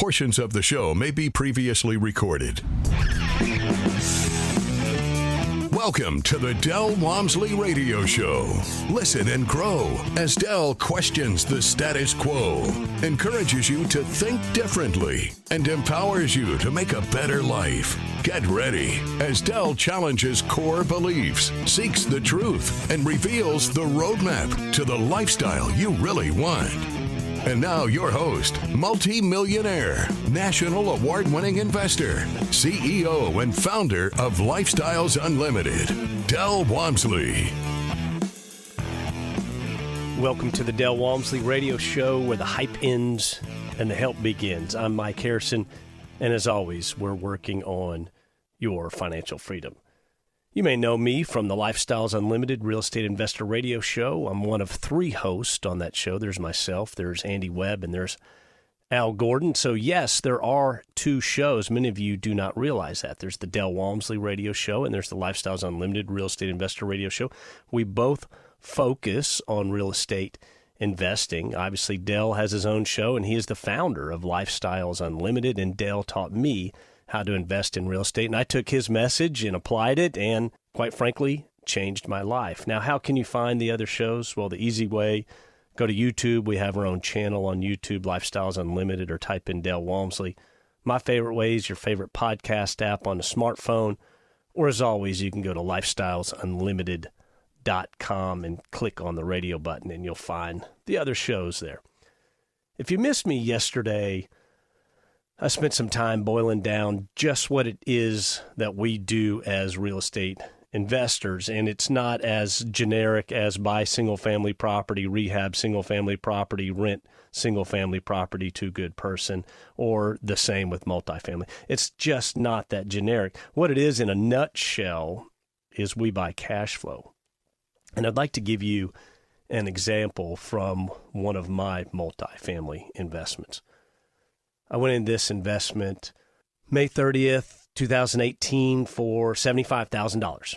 Portions of the show may be previously recorded. Welcome to the Del Walmsley Radio Show. Listen and grow as Del questions the status quo, encourages you to think differently, and empowers you to make a better life. Get ready as Del challenges core beliefs, seeks the truth, and reveals the roadmap to the lifestyle you really want. And now your host, multi-millionaire, national award-winning investor, CEO and founder of Lifestyles Unlimited, Del Walmsley. Welcome to the Del Walmsley Radio Show, where the hype ends and the help begins. I'm Mike Harrison, and as always, we're working on your financial freedom. You may know me from the Lifestyles Unlimited Real Estate Investor Radio Show. I'm one of three hosts on that show. There's myself, there's Andy Webb, and there's Al Gordon. So yes, there are two shows. Many of you do not realize that. There's the Del Walmsley Radio Show, and there's the Lifestyles Unlimited Real Estate Investor Radio Show. We both focus on real estate investing. Obviously, Del has his own show, and he is the founder of Lifestyles Unlimited, and Del taught me how to invest in real estate. And I took his message and applied it and, quite frankly, changed my life. Now, how can you find the other shows? Well, the easy way, go to YouTube. We have our own channel on YouTube, Lifestyles Unlimited, or type in Del Walmsley. My favorite way is your favorite podcast app on a smartphone. Or as always, you can go to lifestylesunlimited.com and click on the radio button, and you'll find the other shows there. If you missed me yesterday, I spent some time boiling down just what it is that we do as real estate investors, and it's not as generic as buy single-family property, rehab single-family property, rent single-family property to a good person, or the same with multifamily. It's just not that generic. What it is in a nutshell is we buy cash flow. And I'd like to give you an example from one of my multifamily investments. I went in this investment May 30th, 2018 for $75,000.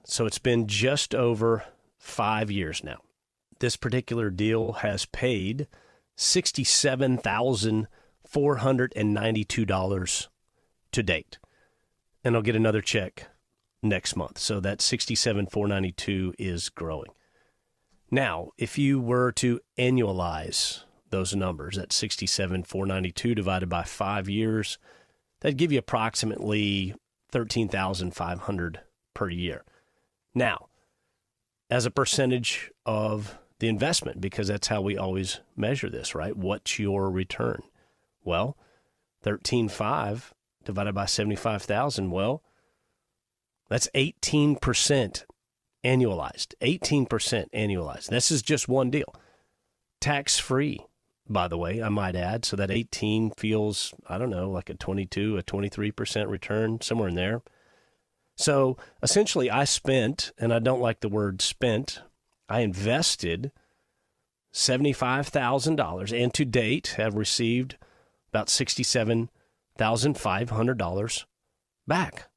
So it's been just over 5 years now. This particular deal has paid $67,492 to date. And I'll get another check next month. So that $67,492 is growing. Now, if you were to annualize those numbers, that's $67,492 divided by 5 years, that'd give you approximately $13,500 per year. Now, as a percentage of the investment, because that's how we always measure this, right? What's your return? Well, $13,500 divided by $75,000, well, that's 18% annualized. 18% annualized. This is just one deal. Tax-free, by the way, I might add. So that 18 feels, I don't know, like a 22, a 23% return, somewhere in there. So essentially I spent, and I don't like the word spent, I invested $75,000 and to date have received about $67,500 back.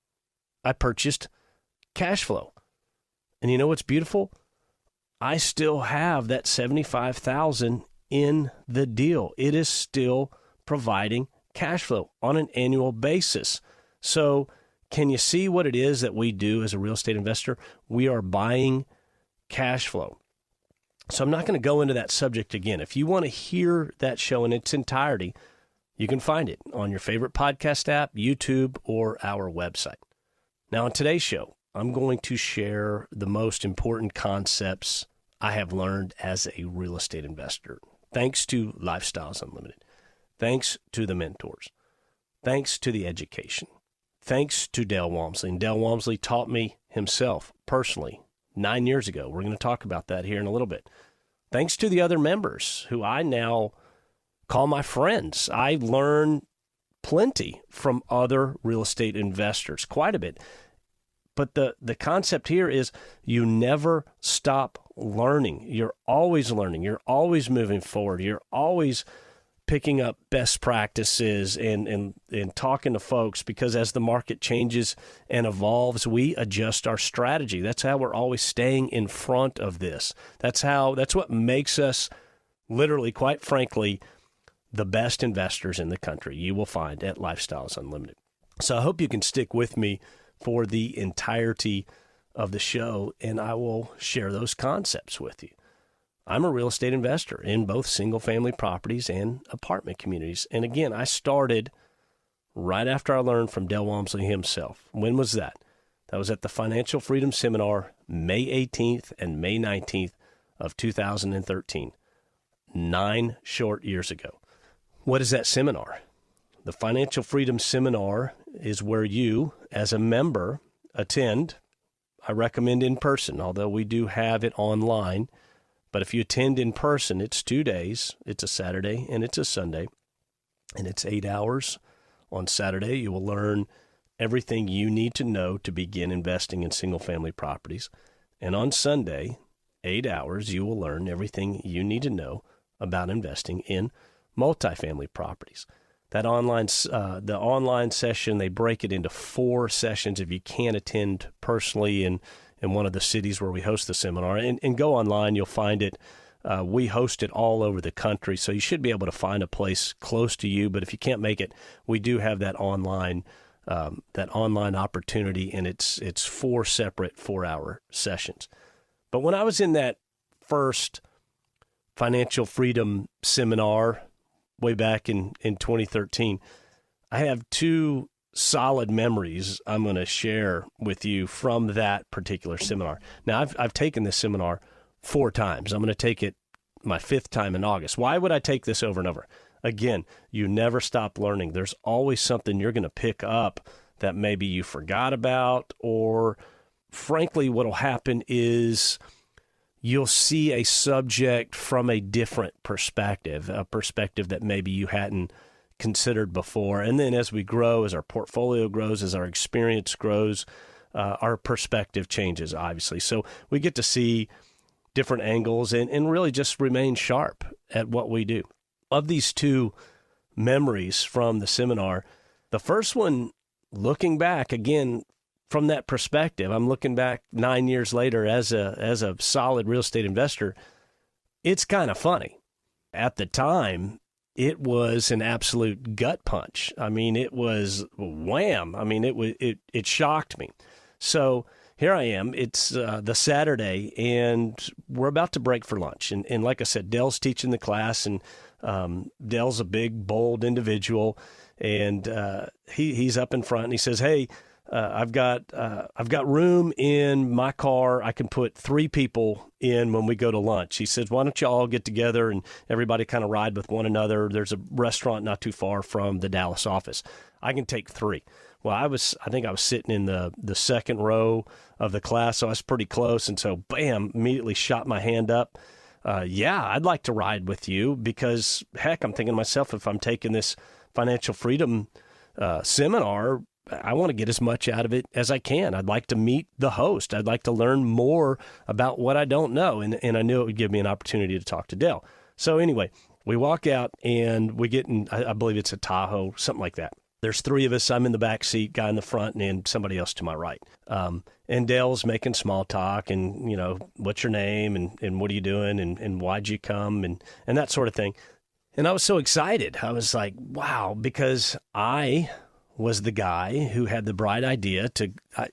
I purchased cash flow. And you know what's beautiful? I still have that $75,000 in the deal. It is still providing cash flow on an annual basis. So can you see what it is that we do as a real estate investor? We are buying cash flow. So I'm not going to go into that subject again. If you want to hear that show in its entirety, you can find it on your favorite podcast app, YouTube, or our website. Now, on today's show, I'm going to share the most important concepts I have learned as a real estate investor, thanks to Lifestyles Unlimited, thanks to the mentors, thanks to the education, thanks to Del Walmsley. And Del Walmsley taught me himself personally 9 years ago. We're going to talk about that here in a little bit. Thanks to the other members who I now call my friends. I learn plenty from other real estate investors, quite a bit. But the concept here is you never stop learning. You're always learning. You're always moving forward. You're always picking up best practices and talking to folks, because as the market changes and evolves, we adjust our strategy. That's how we're always staying in front of this. That's what makes us literally, quite frankly, the best investors in the country you will find at Lifestyles Unlimited. So I hope you can stick with me for the entirety of the show, and I will share those concepts with you. I'm a real estate investor in both single-family properties and apartment communities. And again, I started right after I learned from Del Walmsley himself. When was that? That was at the Financial Freedom Seminar, May 18th and May 19th of 2013, 9 short years ago. What is that seminar? The Financial Freedom Seminar is where you, as a member, attend. I recommend in person, although we do have it online. But if you attend in person, it's 2 days. It's a Saturday and it's a Sunday. And it's 8 hours. On Saturday, you will learn everything you need to know to begin investing in single-family properties. And on Sunday, 8 hours, you will learn everything you need to know about investing in multifamily properties. That the online session, they break it into 4 sessions if you can't attend personally in one of the cities where we host the seminar. And go online, you'll find it. We host it all over the country, so you should be able to find a place close to you. But if you can't make it, we do have that online opportunity, and it's 4 separate 4-hour sessions. But when I was in that first Financial Freedom Seminar way back in 2013, I have 2 solid memories I'm going to share with you from that particular seminar. Now, I've taken this seminar 4 times. I'm going to take it my 5th time in August. Why would I take this over and over? Again, you never stop learning. There's always something you're going to pick up that maybe you forgot about, or frankly, what'll happen is you'll see a subject from a different perspective, a perspective that maybe you hadn't considered before. And then as we grow, as our portfolio grows, as our experience grows, our perspective changes, obviously. So we get to see different angles and really just remain sharp at what we do. Of these 2 memories from the seminar, the first one, looking back again from that perspective, I'm looking back 9 years later as a solid real estate investor. It's kind of funny. At the time, it was an absolute gut punch. I mean, it was wham. I mean, it shocked me. So here I am. It's the Saturday, and we're about to break for lunch. And like I said, Dell's teaching the class, and Dell's a big, bold individual, and he's up in front, and he says, "Hey, I've got room in my car. I can put 3 people in when we go to lunch." He says, "Why don't you all get together and everybody kind of ride with one another? There's a restaurant not too far from the Dallas office. I can take 3." Well, I think I was sitting in the second row of the class, so I was pretty close. And so, bam, immediately shot my hand up. Yeah, I'd like to ride with you because, heck, I'm thinking to myself, if I'm taking this financial freedom seminar, I want to get as much out of it as I can. I'd like to meet the host. I'd like to learn more about what I don't know. And I knew it would give me an opportunity to talk to Dell. So anyway, we walk out and we get in, I believe it's a Tahoe, something like that. There's 3 of us. I'm in the back seat, guy in the front, and somebody else to my right. And Dell's making small talk and, what's your name and what are you doing and why'd you come and that sort of thing. And I was so excited. I was like, wow, because I was the guy who had the bright idea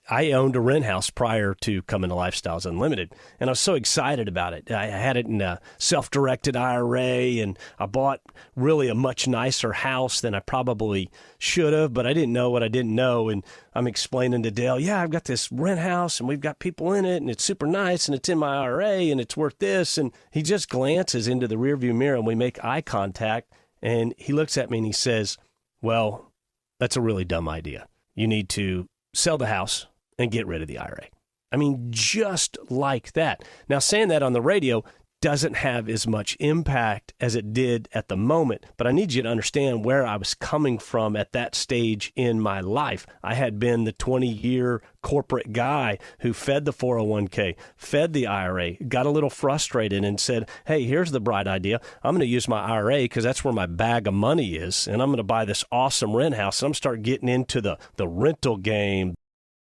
I owned a rent house prior to coming to Lifestyles Unlimited, and I was so excited about it. I had it in a self-directed IRA, and I bought really a much nicer house than I probably should have, but I didn't know what I didn't know, and I'm explaining to Dale, yeah, I've got this rent house, and we've got people in it, and it's super nice, and it's in my IRA, and it's worth this, and he just glances into the rearview mirror, and we make eye contact, and he looks at me, and he says, well, that's a really dumb idea. You need to sell the house and get rid of the IRA. I mean, just like that. Now, saying that on the radio doesn't have as much impact as it did at the moment, but I need you to understand where I was coming from at that stage in my life. I had been the 20-year corporate guy who fed the 401k, fed the IRA, got a little frustrated and said, hey, here's the bright idea. I'm going to use my IRA because that's where my bag of money is, and I'm going to buy this awesome rent house, and I'm going to start getting into the rental game.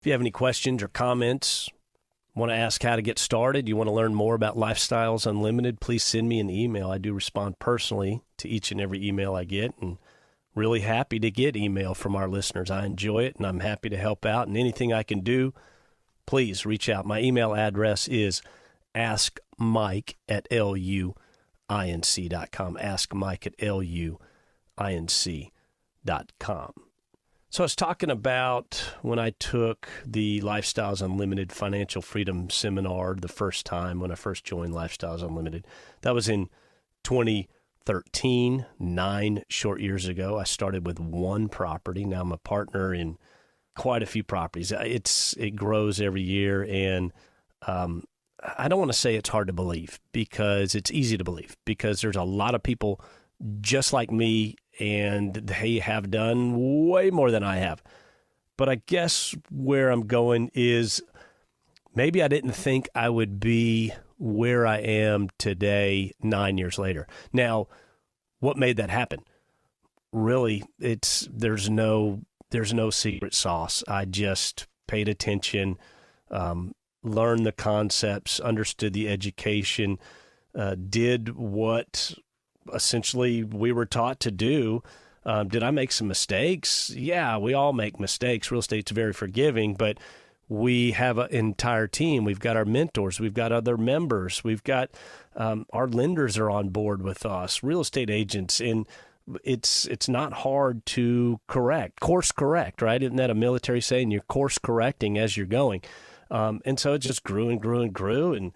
If you have any questions or comments, Want to ask how to get started? You want to learn more about Lifestyles Unlimited? Please send me an email. I do respond personally to each and every email I get, and really happy to get email from our listeners. I enjoy it, and I'm happy to help out. And anything I can do, please reach out. My email address is askmike@luinc.com. askmike@luinc.com. So I was talking about when I took the Lifestyles Unlimited Financial Freedom Seminar the first time, when I first joined Lifestyles Unlimited. That was in 2013, 9 short years ago. I started with one property. Now I'm a partner in quite a few properties. It grows every year, and I don't want to say it's hard to believe, because it's easy to believe, because there's a lot of people just like me, and they have done way more than I have. But I guess where I'm going is maybe I didn't think I would be where I am today 9 years later. Now, what made that happen? Really, there's no secret sauce. I just paid attention, learned the concepts, understood the education, did what essentially we were taught to do. Did I make some mistakes? Yeah, we all make mistakes. Real estate's very forgiving, but we have an entire team. We've got our mentors. We've got other members. We've got our lenders are on board with us, real estate agents, and it's not hard to course correct, right? Isn't that a military saying? You're course correcting as you're going. And so it just grew and grew and grew, and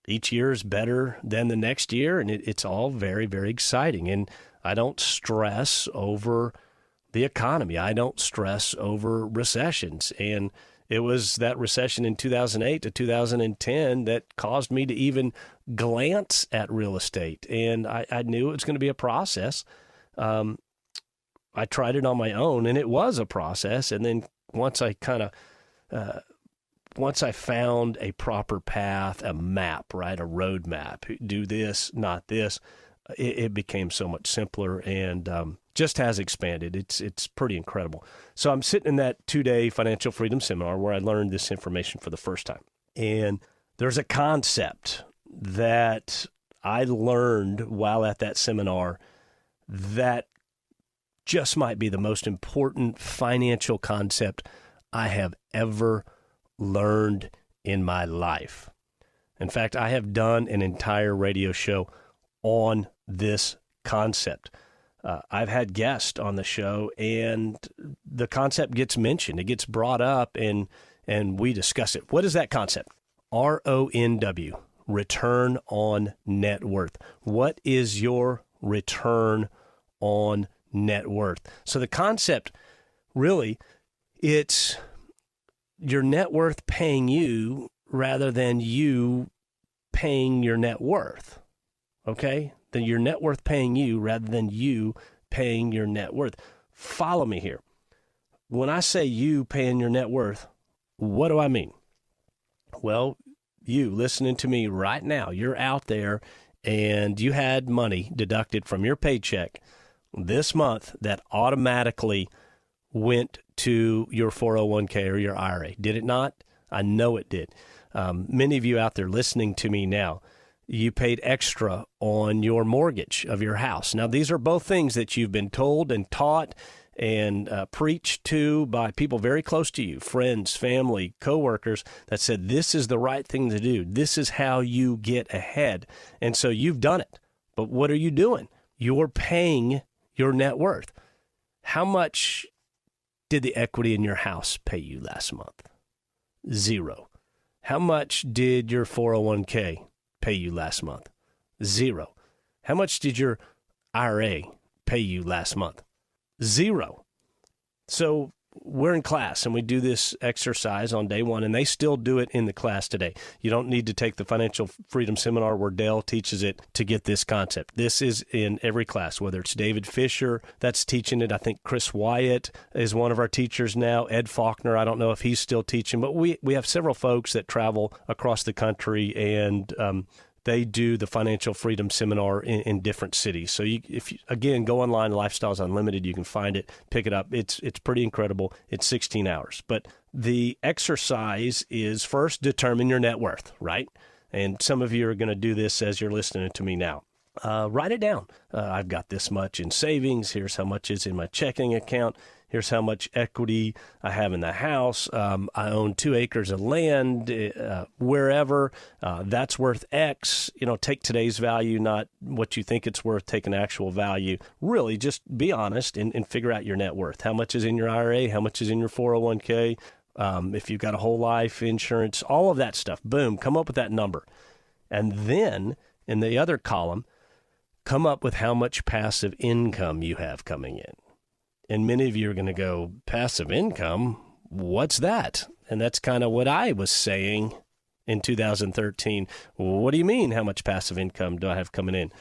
each year is better than the next year, and it's all very, very exciting. And I don't stress over the economy. I don't stress over recessions. And it was that recession in 2008 to 2010 that caused me to even glance at real estate. And I knew it was going to be a process. I tried it on my own, and it was a process. And then once I found a proper path, a map, right, a road map, do this, not this, it became so much simpler, and just has expanded. It's pretty incredible. So I'm sitting in that 2-day financial freedom seminar where I learned this information for the first time. And there's a concept that I learned while at that seminar that just might be the most important financial concept I have ever learned in my life. In fact, I have done an entire radio show on this concept. I've had guests on the show, and the concept gets mentioned. It gets brought up, and we discuss it. What is that concept? RONW, return on net worth. What is your return on net worth? So the concept, really, it's your net worth paying you rather than you paying your net worth. Okay? Then your net worth paying you rather than you paying your net worth. Follow me here. When I say you paying your net worth, what do I mean? Well, you listening to me right now, you're out there and you had money deducted from your paycheck this month that automatically went to your 401k or your IRA. Did it not? I know it did. Many of you out there listening to me now, you paid extra on your mortgage of your house. Now, these are both things that you've been told and taught and preached to by people very close to you, friends, family, coworkers, that said, this is the right thing to do. This is how you get ahead. And so you've done it. But what are you doing? You're paying your net worth. How much did the equity in your house pay you last month? 0. How much did your 401k pay you last month? 0. How much did your IRA pay you last month? 0. So we're in class and we do this exercise on day one, and they still do it in the class today. You don't need to take the Financial Freedom Seminar where Dale teaches it to get this concept. This is in every class, whether it's David Fisher that's teaching it. I think Chris Wyatt is one of our teachers now. Ed Faulkner, I don't know if he's still teaching, but we have several folks that travel across the country and they do the Financial Freedom Seminar in different cities. So again, go online, Lifestyles Unlimited, you can find it, pick it up. It's pretty incredible. It's 16 hours. But the exercise is first determine your net worth, right? And some of you are going to do this as you're listening to me now. Write it down. I've got this much in savings. Here's how much is in my checking account. Here's how much equity I have in the house. I own 2 acres of land wherever. That's worth X. Take today's value, not what you think it's worth. Take an actual value. Really, just be honest and figure out your net worth. How much is in your IRA? How much is in your 401k? If you've got a whole life insurance, all of that stuff. Boom, come up with that number. And then in the other column, come up with how much passive income you have coming in. And many of you are going to go, passive income? What's that? And that's kind of what I was saying in 2013. What do you mean, how much passive income do I have coming in?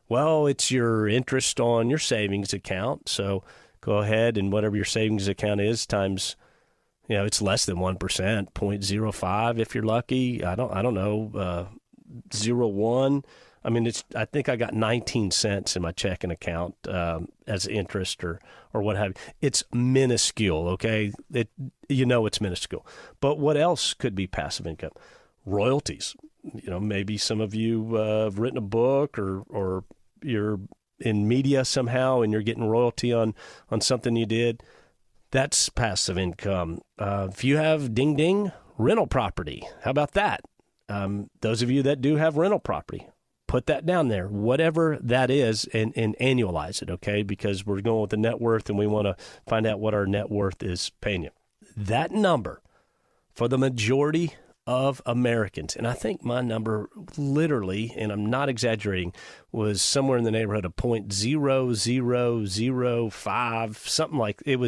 Well, it's your interest on your savings account. So go ahead and whatever your savings account is times, it's less than 1%, 0.05 if you're lucky. I don't know, 0.1. I think I got 19 cents in my checking account as interest or what have you. It's minuscule, okay? It's minuscule. But what else could be passive income? Royalties. Maybe some of you have written a book or you're in media somehow and you're getting royalty on something you did. That's passive income. If you have ding, rental property, how about that? Those of you that do have rental property, put that down there, whatever that is, and annualize it, okay? Because we're going with the net worth, and we want to find out what our net worth is paying you. That number, for the majority of Americans, and I think my number literally, and I'm not exaggerating, was somewhere in the neighborhood of 0.0005, something like it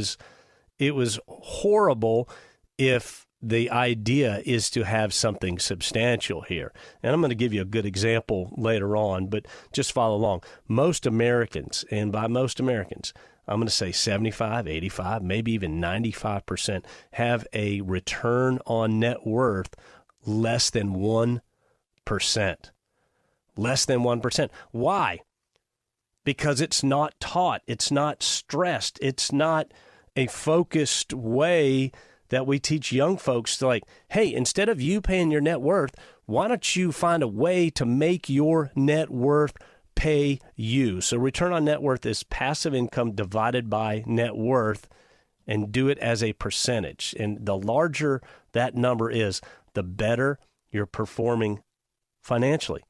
was horrible if the idea is to have something substantial here. And I'm going to give you a good example later on, but just follow along. Most Americans, and by most Americans, I'm going to say 75, 85, maybe even 95% have a return on net worth less than 1%. Less than 1%. Why? Because it's not taught. It's not stressed. It's not a focused way that we teach young folks to hey, instead of you paying your net worth, why don't you find a way to make your net worth pay you? So return on net worth is passive income divided by net worth, and do it as a percentage. And the larger that number is, the better you're performing financially.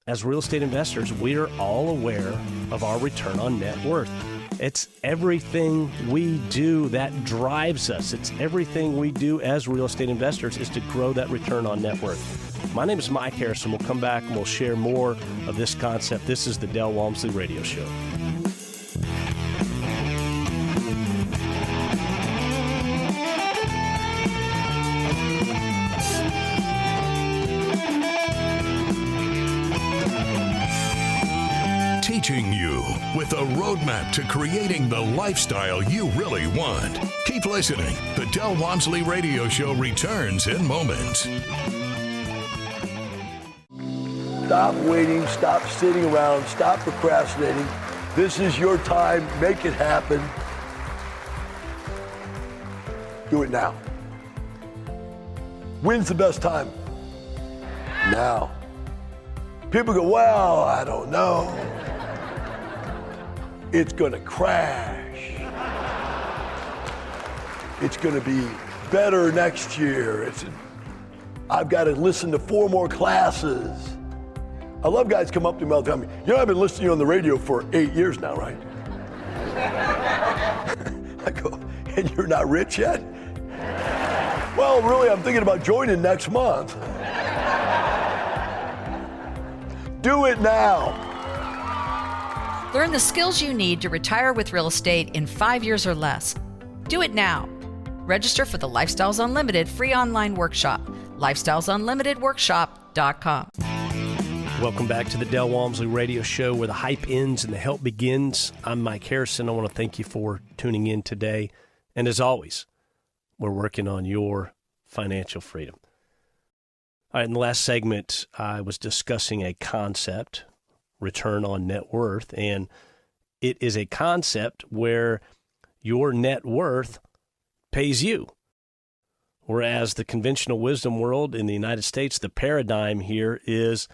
As real estate investors, we are all aware of our return on net worth. It's everything we do that drives us. It's everything we do as real estate investors is to grow that return on net worth. My name is Mike Harrison. We'll come back and we'll share more of this concept. This is the Del Walmsley Radio Show. Teaching you with a roadmap to creating the lifestyle you really want. Keep listening. The Del Walmsley Radio Show returns in moments. Stop waiting. Stop sitting around. Stop procrastinating. This is your time. Make it happen. Do it now. When's the best time? Now. People go, well, I don't know. It's gonna crash. It's gonna be better next year. I've got to listen to 4 more classes. I love guys come up to me all the time. I've been listening to you on the radio for 8 years now, right? I go, and you're not rich yet? Well, really, I'm thinking about joining next month. Do it now. Learn the skills you need to retire with real estate in 5 years or less. Do it now. Register for the Lifestyles Unlimited free online workshop, lifestylesunlimitedworkshop.com. Welcome back to the Del Walmsley Radio Show, where the hype ends and the help begins. I'm Mike Harrison. I want to thank you for tuning in today. And as always, we're working on your financial freedom. All right, in the last segment, I was discussing a concept, return on net worth, and it is a concept where your net worth pays you. Whereas the conventional wisdom world in the United States, the paradigm here is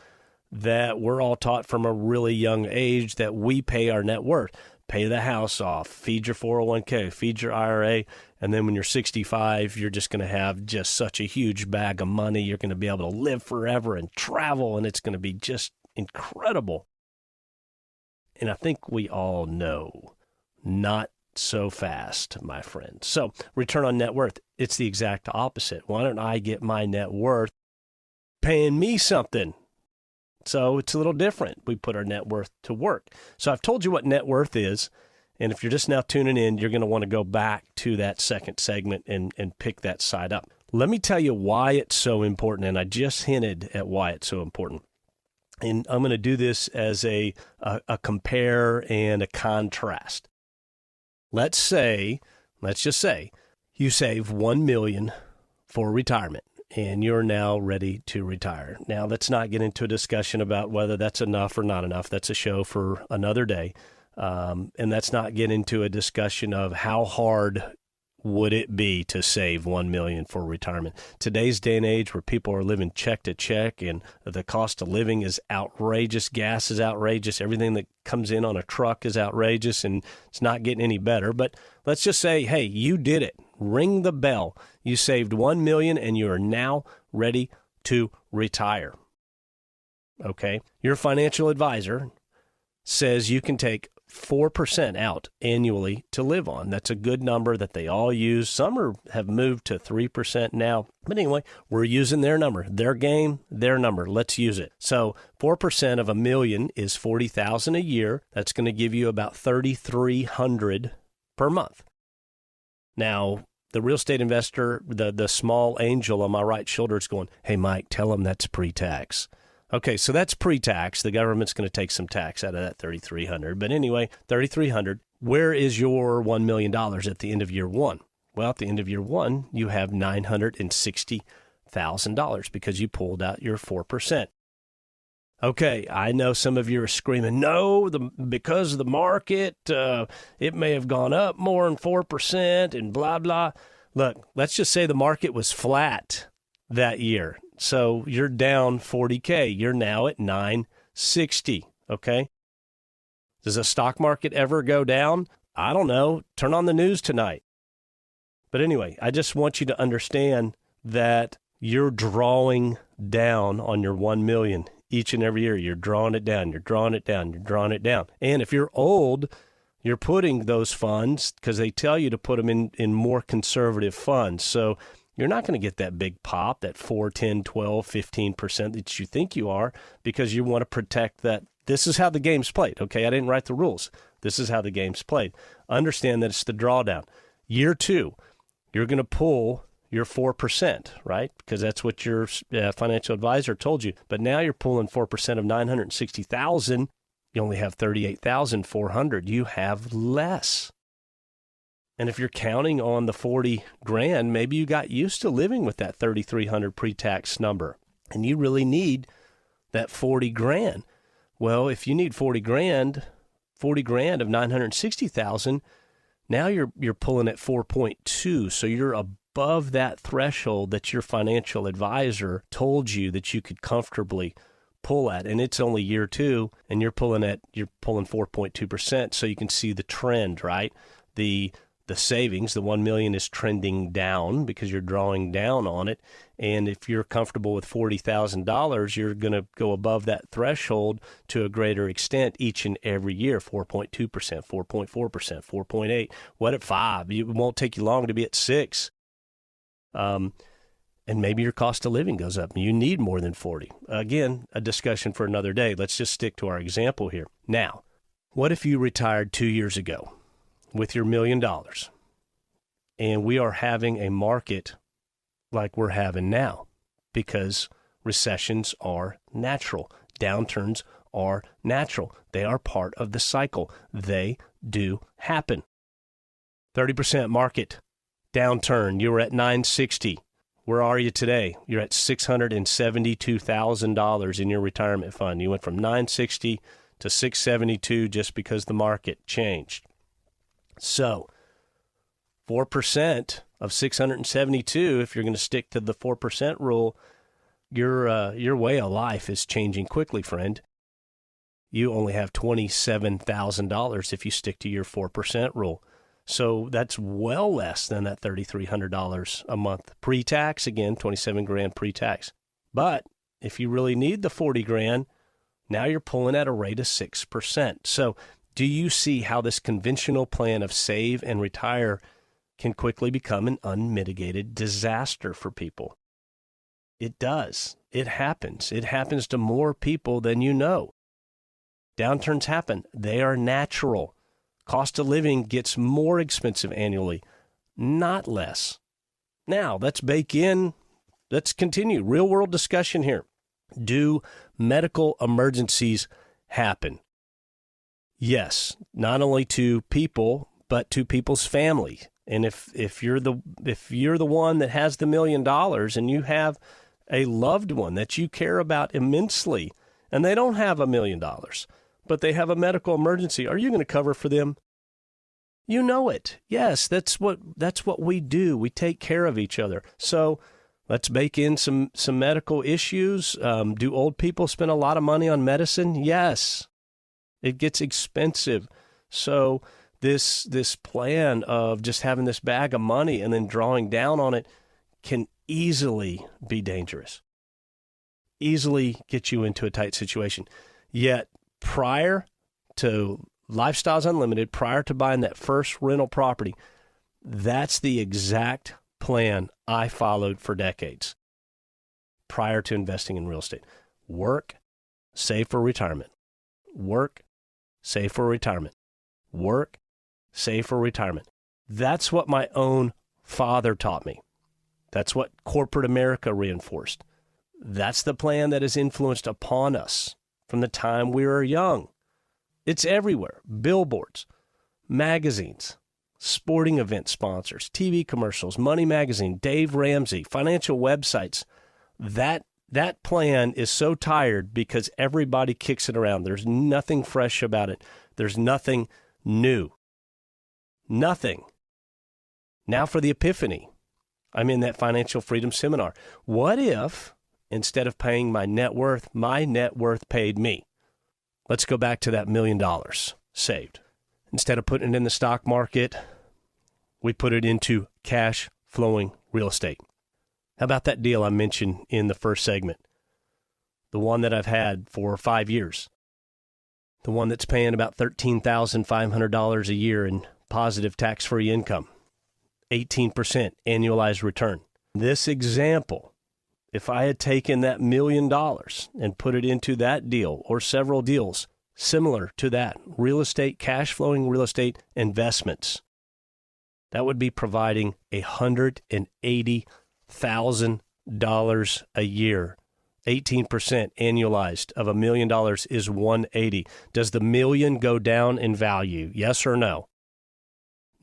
that we're all taught from a really young age that we pay our net worth. Pay the house off, feed your 401k, feed your IRA, and then when you're 65, you're just going to have just such a huge bag of money. You're going to be able to live forever and travel, and it's going to be just incredible. And I think we all know, not so fast, my friend. So return on net worth, it's the exact opposite. Why don't I get my net worth paying me something? So it's a little different. We put our net worth to work. So I've told you what net worth is. And if you're just now tuning in, you're going to want to go back to that second segment and pick that side up. Let me tell you why it's so important. And I just hinted at why it's so important. And I'm going to do this as a compare and a contrast. Let's just say you save $1 million for retirement and you're now ready to retire. Now, let's not get into a discussion about whether that's enough or not enough. That's a show for another day. And let's not get into a discussion of how hard would it be to save $1 million for retirement. Today's day and age where people are living check to check and the cost of living is outrageous. Gas is outrageous. Everything that comes in on a truck is outrageous, and it's not getting any better. But let's just say, hey, you did it. Ring the bell. You saved $1 million and you are now ready to retire. Okay? Your financial advisor says you can take 4% out annually to live on. That's a good number that they all use. Some have moved to 3% now. But anyway, we're using their number, their game, their number. Let's use it. So 4% of $1 million is $40,000 a year. That's going to give you about $3,300 per month. Now, the real estate investor, the small angel on my right shoulder is going, hey, Mike, tell him that's pre-tax. Okay, so that's pre-tax. The government's going to take some tax out of that $3,300. But anyway, $3,300. Where is your $1 million at the end of year one? Well, at the end of year one, you have $960,000 because you pulled out your 4%. Okay, I know some of you are screaming, no, because of the market, it may have gone up more than 4% and blah, blah. Look, let's just say the market was flat that year. So you're down $40K. You're now at $960, okay? Does the stock market ever go down? I don't know. Turn on the news tonight. But anyway, I just want you to understand that you're drawing down on your $1 million each and every year. You're drawing it down. You're drawing it down. You're drawing it down. And if you're old, you're putting those funds, because they tell you to put them in more conservative funds. So you're not going to get that big pop, that 4, 10, 12, 15% that you think you are, because you want to protect that. This is how the game's played, okay? I didn't write the rules. This is how the game's played. Understand that it's the drawdown. Year two, you're going to pull your 4%, right? Because that's what your financial advisor told you. But now you're pulling 4% of $960,000. You only have $38,400. You have less. And if you're counting on the 40 grand, maybe you got used to living with that 3,300 pre-tax number, and you really need that 40 grand. Well, if you need 40 grand of 960,000, now you're pulling at 4.2. So you're above that threshold that your financial advisor told you that you could comfortably pull at, and it's only year two, and you're pulling 4.2%. So you can see the trend, right? The savings, the $1 million is trending down because you're drawing down on it. And if you're comfortable with $40,000, you're going to go above that threshold to a greater extent each and every year, 4.2%, 4.4%, 4.8. What at 5? It won't take you long to be at 6. And maybe your cost of living goes up and you need more than 40. Again, a discussion for another day. Let's just stick to our example here. Now, what if you retired 2 years ago with your $1 million, and we are having a market like we're having now, because recessions are natural. Downturns are natural. They are part of the cycle. They do happen. 30% market downturn. You were at 960. Where are you today? You're at $672,000 in your retirement fund. You went from $960 to $672 just because the market changed. So 4% of 672, if you're going to stick to the 4% rule, your way of life is changing quickly, friend. You only have $27,000 if you stick to your 4% rule. So that's well less than that $3,300 a month pre-tax. Again, $27,000 pre-tax. But if you really need the $40,000, now you're pulling at a rate of 6%. So do you see how this conventional plan of save and retire can quickly become an unmitigated disaster for people? It does. It happens. It happens to more people than you know. Downturns happen. They are natural. Cost of living gets more expensive annually, not less. Now, let's continue. Real world discussion here. Do medical emergencies happen? Yes, not only to people, but to people's family. And if you're the one that has the $1 million and you have a loved one that you care about immensely, and they don't have $1 million, but they have a medical emergency, are you going to cover for them? You know it. Yes, that's what we do. We take care of each other. So let's bake in some medical issues. Do old people spend a lot of money on medicine? Yes. It gets expensive. So this plan of just having this bag of money and then drawing down on it can easily be dangerous. Easily get you into a tight situation. Yet prior to Lifestyles Unlimited, prior to buying that first rental property, that's the exact plan I followed for decades prior to investing in real estate. Work, save for retirement. Work, save for retirement. Work, save for retirement. That's what my own father taught me. That's what corporate America reinforced. That's the plan that has influenced upon us from the time we were young. It's everywhere. Billboards, magazines, sporting event sponsors, TV commercials, Money Magazine, Dave Ramsey, financial websites. That plan is so tired because everybody kicks it around. There's nothing fresh about it. There's nothing new. Nothing. Now for the epiphany. I'm in that financial freedom seminar. What if, instead of paying my net worth paid me? Let's go back to that $1 million saved. Instead of putting it in the stock market, we put it into cash flowing real estate. How about that deal I mentioned in the first segment? The one that I've had for 5 years. The one that's paying about $13,500 a year in positive tax-free income. 18% annualized return. This example, if I had taken that $1 million and put it into that deal or several deals similar to that, real estate, cash flowing real estate investments, that would be providing $180,000 a year. 18% annualized of $1 million is $180,000. Does the million go down in value? Yes or no?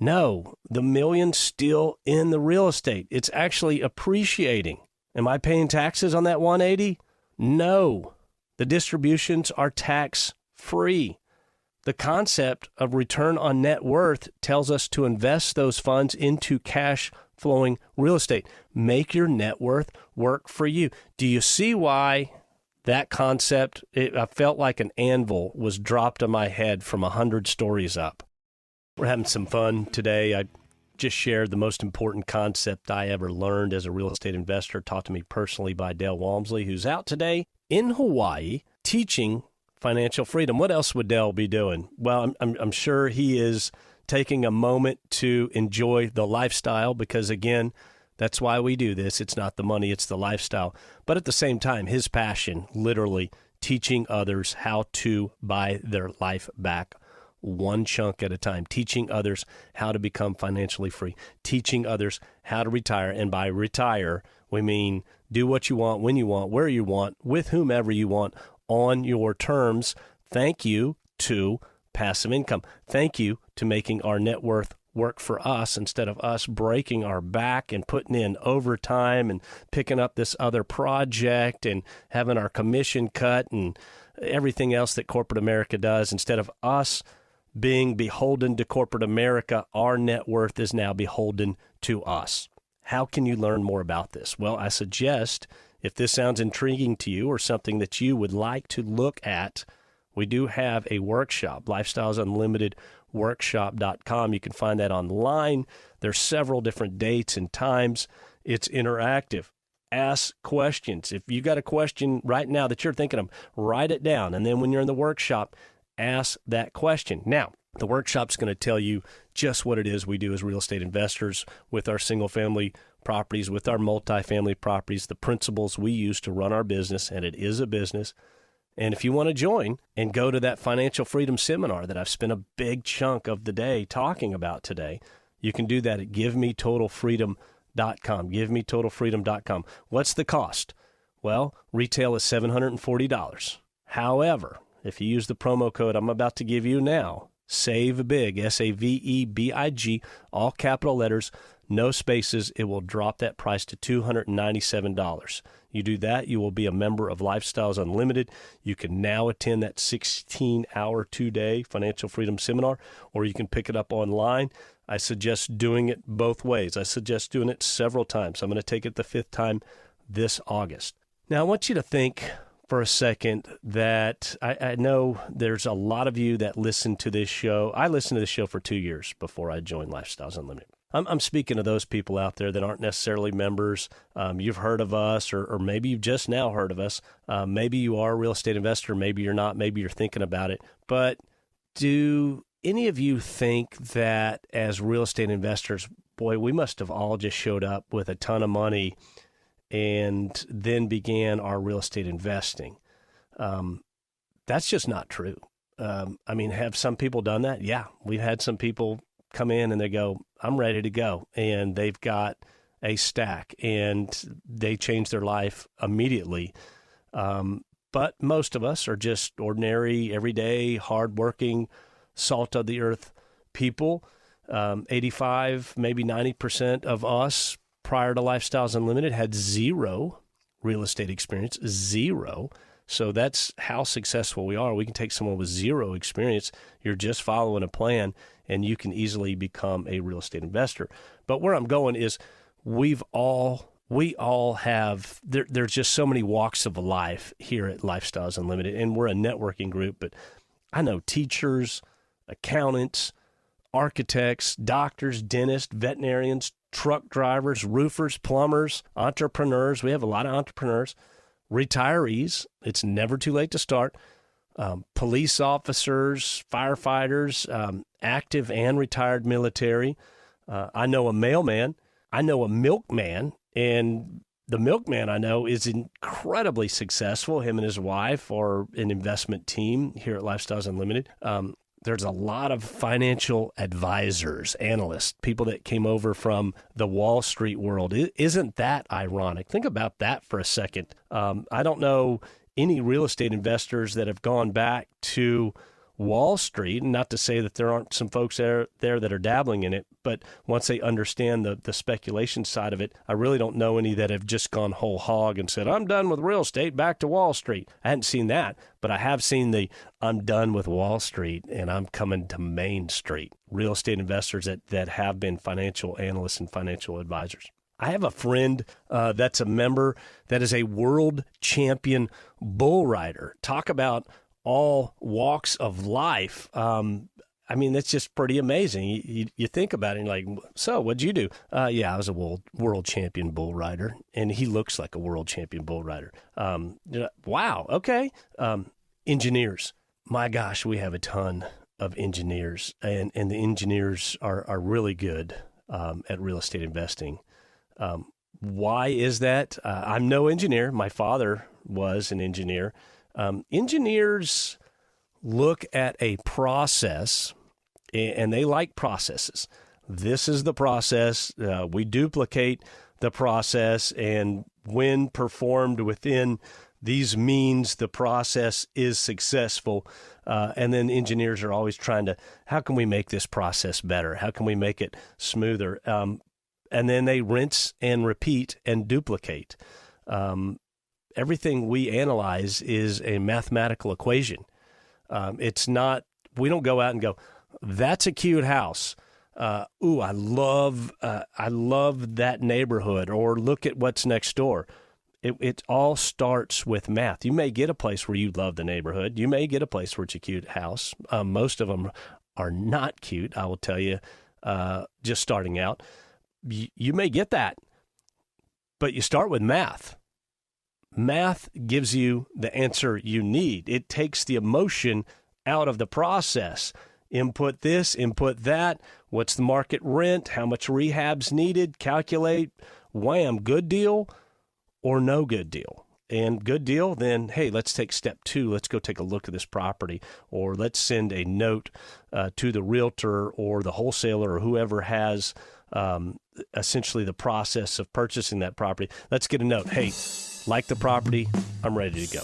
No, the million's still in the real estate. It's actually appreciating. Am I paying taxes on that $180,000? No. The distributions are tax-free. The concept of return on net worth tells us to invest those funds into cash-flowing real estate. Make your net worth work for you. Do you see why that concept, I felt like an anvil was dropped on my head from 100 stories up? We're having some fun today. I just shared the most important concept I ever learned as a real estate investor, taught to me personally by Dale Walmsley, who's out today in Hawaii teaching financial freedom. What else would Dale be doing? Well, I'm sure he is taking a moment to enjoy the lifestyle because, again, that's why we do this. It's not the money, it's the lifestyle. But at the same time, his passion, literally teaching others how to buy their life back one chunk at a time, teaching others how to become financially free, teaching others how to retire. And by retire, we mean do what you want, when you want, where you want, with whomever you want, on your terms. Thank you to passive income. Thank you to making our net worth work for us instead of us breaking our back and putting in overtime and picking up this other project and having our commission cut and everything else that corporate America does. Instead of us being beholden to corporate America, our net worth is now beholden to us. How can you learn more about this? Well, I suggest, if this sounds intriguing to you or something that you would like to look at, we do have a workshop, Lifestyles Unlimited workshop.com. You can find that online. There's several different dates and times. It's interactive. Ask questions. If you got a question right now that you're thinking of, write it down. And then when you're in the workshop, ask that question. Now, the workshop's going to tell you just what it is we do as real estate investors with our single-family properties, with our multifamily properties, the principles we use to run our business, and it is a business. And if you want to join and go to that financial freedom seminar that I've spent a big chunk of the day talking about today, you can do that at givemetotalfreedom.com, givemetotalfreedom.com. What's the cost? Well, retail is $740. However, if you use the promo code I'm about to give you now, SAVE BIG, SAVEBIG, all capital letters, no spaces, it will drop that price to $297. You do that, you will be a member of Lifestyles Unlimited. You can now attend that 16-hour, 2-day financial freedom seminar, or you can pick it up online. I suggest doing it both ways. I suggest doing it several times. I'm going to take it the 5th time this August. Now, I want you to think for a second that I know there's a lot of you that listen to this show. I listened to this show for 2 years before I joined Lifestyles Unlimited. I'm speaking to those people out there that aren't necessarily members. You've heard of us, or maybe you've just now heard of us. Maybe you are a real estate investor. Maybe you're not. Maybe you're thinking about it. But do any of you think that as real estate investors, boy, we must have all just showed up with a ton of money and then began our real estate investing? That's just not true. I mean, have some people done that? Yeah, we've had some people come in and they go, I'm ready to go. And they've got a stack and they change their life immediately. But most of us are just ordinary, everyday, hardworking, salt of the earth people. 85, maybe 90% of us prior to Lifestyles Unlimited had zero real estate experience, zero. So that's how successful we are. We can take someone with zero experience. You're just following a plan, and you can easily become a real estate investor. But where I'm going is we all have, there's just so many walks of life here at Lifestyles Unlimited, and we're a networking group. But I know teachers, accountants, architects, doctors, dentists, veterinarians, truck drivers, roofers, plumbers, entrepreneurs. We have a lot of entrepreneurs. Retirees, it's never too late to start. Police officers, firefighters, active and retired military. I know a mailman. I know a milkman. And the milkman I know is incredibly successful. Him and his wife are an investment team here at Lifestyles Unlimited. There's a lot of financial advisors, analysts, people that came over from the Wall Street world. Isn't that ironic? Think about that for a second. I don't know any real estate investors that have gone back to Wall Street, and not to say that there aren't some folks there that are dabbling in it, but once they understand the speculation side of it, I really don't know any that have just gone whole hog and said, I'm done with real estate, back to Wall Street. I hadn't seen that, but I have seen the I'm done with Wall Street and I'm coming to Main Street. Real estate investors that have been financial analysts and financial advisors. I have a friend that's a member that is a world champion bull rider. Talk about all walks of life. I mean, that's just pretty amazing. You think about it and you're like, so what'd you do? Yeah, I was a world champion bull rider, and he looks like a world champion bull rider. Wow. Okay. Engineers. My gosh, we have a ton of engineers, and the engineers are really good at real estate investing. Why is that? I'm no engineer. My father was an engineer. Engineers look at a process, and they like processes. This is the process. We duplicate the process, and when performed within These means the process is successful. And then engineers are always trying to, how can we make this process better? How can we make it smoother? And then they rinse and repeat and duplicate. Everything we analyze is a mathematical equation. It's not, we don't go out and go, that's a cute house. I love that neighborhood, or look at what's next door. It all starts with math. You may get a place where you love the neighborhood. You may get a place where it's a cute house. Most of them are not cute, I will tell you, just starting out. You may get that, but you start with math. Math gives you the answer you need. It takes the emotion out of the process. Input this, input that. What's the market rent? How much rehab's needed? Calculate. Wham, good deal or no good deal. And good deal, then, hey, let's take step 2. Let's go take a look at this property, or let's send a note to the realtor or the wholesaler or whoever has essentially the process of purchasing that property. Let's get a note. Hey, like the property, I'm ready to go.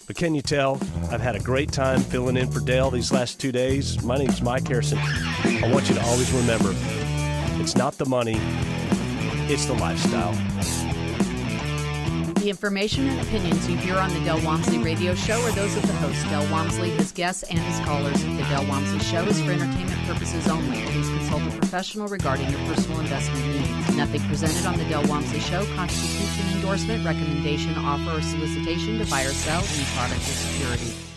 But can you tell, I've had a great time filling in for Dale these last 2 days. My name's Mike Harrison. I want you to always remember, it's not the money, it's the lifestyle. The information and opinions you hear on the Del Walmsley radio show are those of the host, Del Walmsley, his guests, and his callers. The Del Walmsley show is for entertainment purposes only. Please consult a professional regarding your personal investment needs. Nothing presented on the Del Walmsley show constitutes an endorsement, recommendation, offer, or solicitation to buy or sell any product or security.